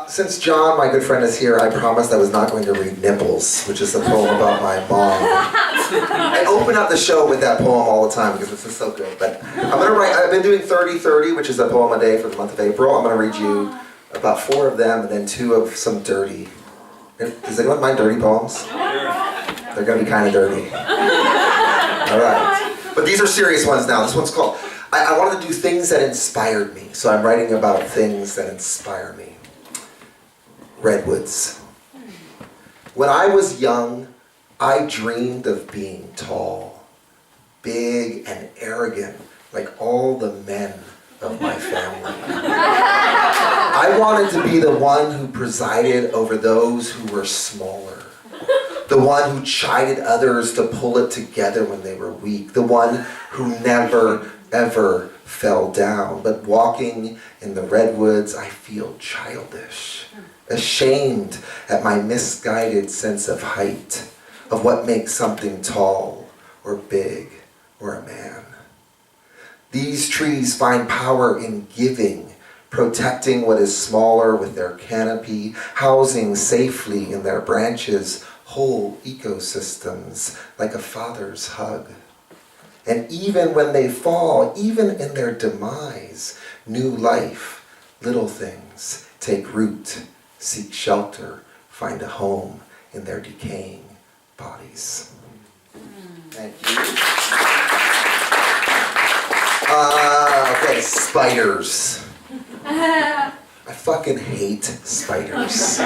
Since John, my good friend, is here, I promised I was not going to read Nipples, which is a poem about my mom. I open up the show with that poem all the time because it's just so good. But I've been doing 30-30, which is a poem a day for the month of April. I'm going to read you about 4 of them and then 2 of some dirty. Does anyone mind dirty poems? They're going to be kind of dirty. All right. But these are serious ones now. This one's called, I wanted to do things that inspired me. So I'm writing about things that inspire me. Redwoods. When I was young, I dreamed of being tall, big and arrogant, like all the men of my family. I wanted to be the one who presided over those who were smaller, the one who chided others to pull it together when they were weak, the one who never, ever fell down. But walking in the Redwoods, I feel childish, ashamed at my misguided sense of height, of what makes something tall or big or a man. These trees find power in giving, protecting what is smaller with their canopy, housing safely in their branches whole ecosystems like a father's hug. And even when they fall, even in their demise, new life, little things take root, seek shelter, find a home in their decaying bodies. Thank you. Okay, spiders. I fucking hate spiders.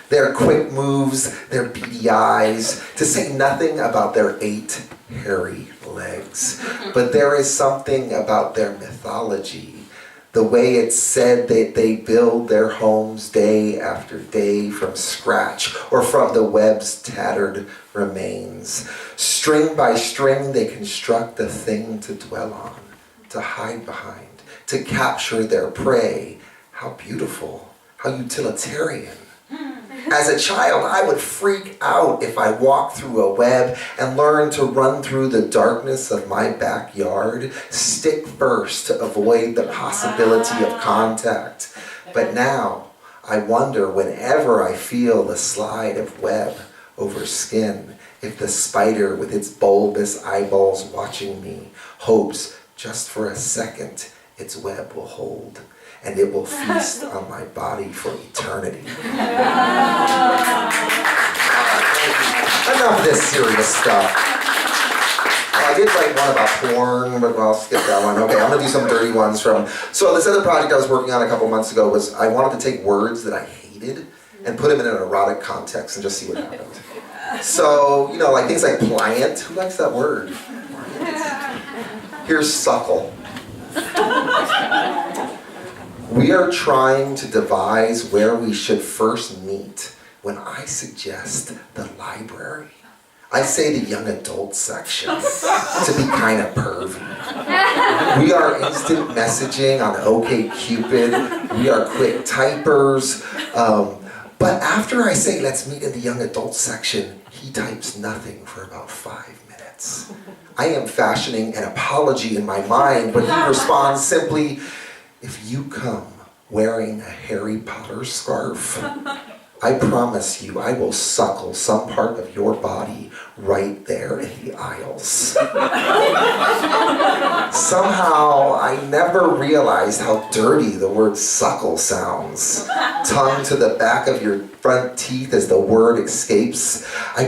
Their quick moves, their beady eyes, to say nothing about their 8 hairy legs. But there is something about their mythology, the way it's said that they build their homes day after day from scratch or from the web's tattered remains. String by string, they construct a thing to dwell on, to hide behind, to capture their prey. How beautiful, how utilitarian. As a child, I would freak out if I walked through a web and learned to run through the darkness of my backyard, stick first to avoid the possibility of contact. But now, I wonder whenever I feel the slide of web over skin, if the spider with its bulbous eyeballs watching me hopes just for a second its web will hold, and it will feast on my body for eternity. Enough of this serious stuff. I did write one about porn, but I'll skip that one. Okay, I'm gonna do some dirty ones from, so this other project I was working on a couple months ago was I wanted to take words that I hated and put them in an erotic context and just see what happened. So, you know, like things like pliant, who likes that word? Here's suckle. We are trying to devise where we should first meet when I suggest the library. I say the young adult section to be kind of pervy. We are instant messaging on OkCupid. We are quick typers. But after I say let's meet in the young adult section, he types nothing for about 5 minutes. I am fashioning an apology in my mind when he responds simply, if you come wearing a Harry Potter scarf, I promise you I will suckle some part of your body right there in the aisles. Somehow I never realized how dirty the word suckle sounds. Tongue to the back of your front teeth as the word escapes. I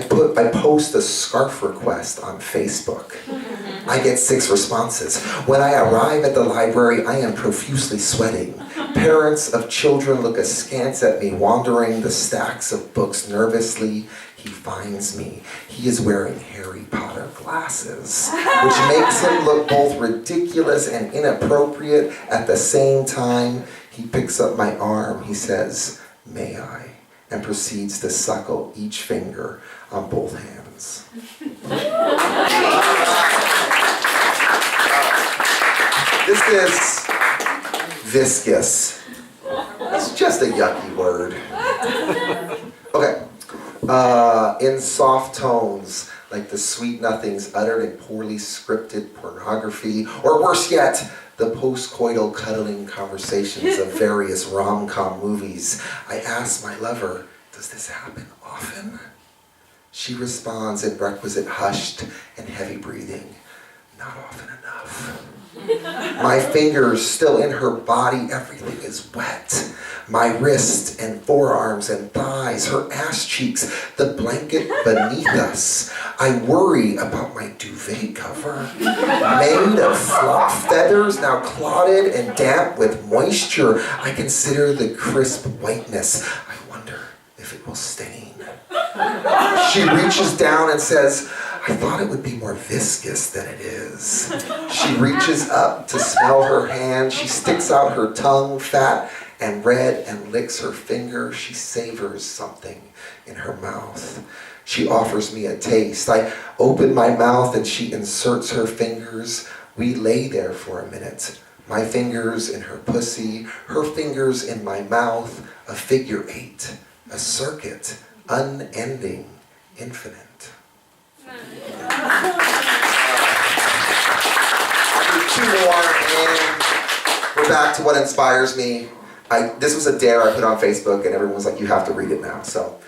post a scarf request on Facebook. I get 6 responses. When I arrive at the library, I am profusely sweating. Parents of children look askance at me, wandering the stacks of books nervously. He finds me. He is wearing Harry Potter glasses, which makes him look both ridiculous and inappropriate at the same time. He picks up my arm. He says, "May I?" and proceeds to suckle each finger on both hands. This is viscous. It's just a yucky word. Okay. In soft tones, like the sweet nothings uttered in poorly scripted pornography, or worse yet, the postcoital cuddling conversations of various rom-com movies, I ask my lover, does this happen often? She responds in requisite hushed and heavy breathing, not often enough. My fingers still in her body, everything is wet. My wrists and forearms and thighs, her ass cheeks, the blanket beneath us. I worry about my duvet cover, made of fluff feathers, now clotted and damp with moisture. I consider the crisp whiteness. I wonder if it will stain. She reaches down and says, I thought it would be more viscous than it is. She reaches up to smell her hand. She sticks out her tongue, fat and red, and licks her finger. She savors something in her mouth. She offers me a taste. I open my mouth and she inserts her fingers. We lay there for a minute. My fingers in her pussy, her fingers in my mouth, a figure eight, a circuit, unending, infinite. Two more, and we're back to what inspires me. This was a dare I put on Facebook, and everyone was like, you have to read it now. So,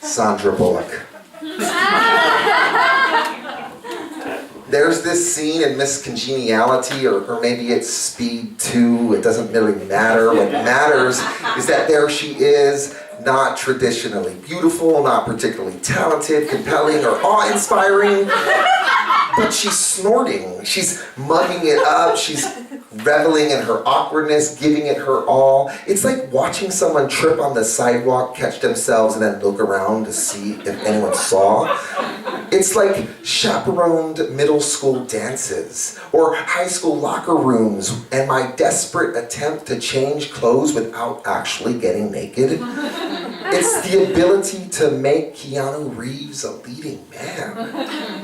Sandra Bullock. There's this scene in Miss Congeniality, or maybe it's Speed 2, it doesn't really matter. What matters is that there she is, not traditionally beautiful, not particularly talented, compelling, or awe-inspiring, but she's snorting, she's mugging it up, she's reveling in her awkwardness, giving it her all. It's like watching someone trip on the sidewalk, catch themselves, and then look around to see if anyone saw. It's like chaperoned middle school dances, or high school locker rooms, and my desperate attempt to change clothes without actually getting naked. It's the ability to make Keanu Reeves a leading man.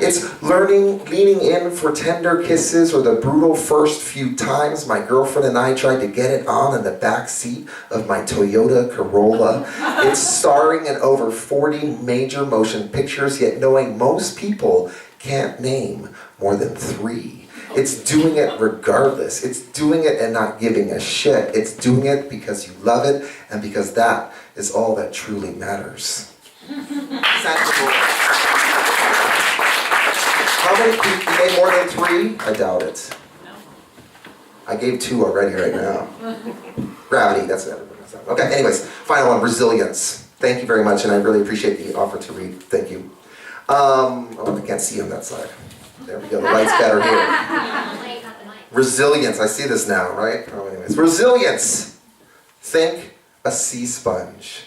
It's leaning in for tender kisses, or the brutal first few times my girlfriend and I tried to get it on in the back seat of my Toyota Corolla. It's starring in over 40 major motion pictures, yet knowing most people can't name more than 3. It's doing it regardless. It's doing it and not giving a shit. It's doing it because you love it, and because that is all that truly matters. How many people, you made more than 3? I doubt it. I gave 2 already right now. Gravity, that's what everybody knows. Okay, anyways, final one, resilience. Thank you very much, and I really appreciate the offer to read. Thank you. I can't see on that side. There we go, the light's better here. Resilience, I see this now, right? Oh, anyways, resilience. Think a sea sponge.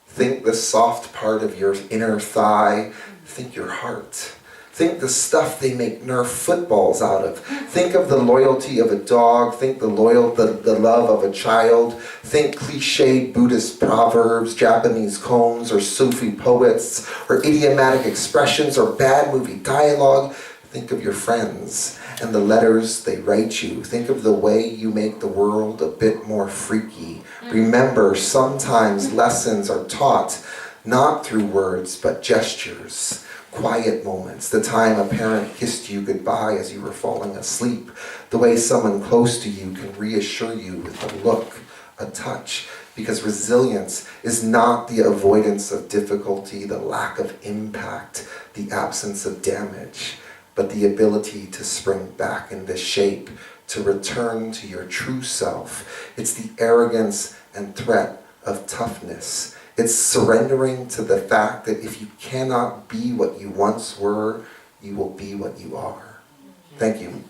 Think the soft part of your inner thigh. Think your heart. Think the stuff they make Nerf footballs out of. Think of the loyalty of a dog. Think the love of a child. Think cliched Buddhist proverbs, Japanese koans, or Sufi poets, or idiomatic expressions, or bad movie dialogue. Think of your friends and the letters they write you. Think of the way you make the world a bit more freaky. Remember, sometimes lessons are taught not through words, but gestures. Quiet moments, the time a parent kissed you goodbye as you were falling asleep, the way someone close to you can reassure you with a look, a touch, because resilience is not the avoidance of difficulty, the lack of impact, the absence of damage, but the ability to spring back into shape, to return to your true self. It's the arrogance and threat of toughness. It's surrendering to the fact that if you cannot be what you once were, you will be what you are. Thank you.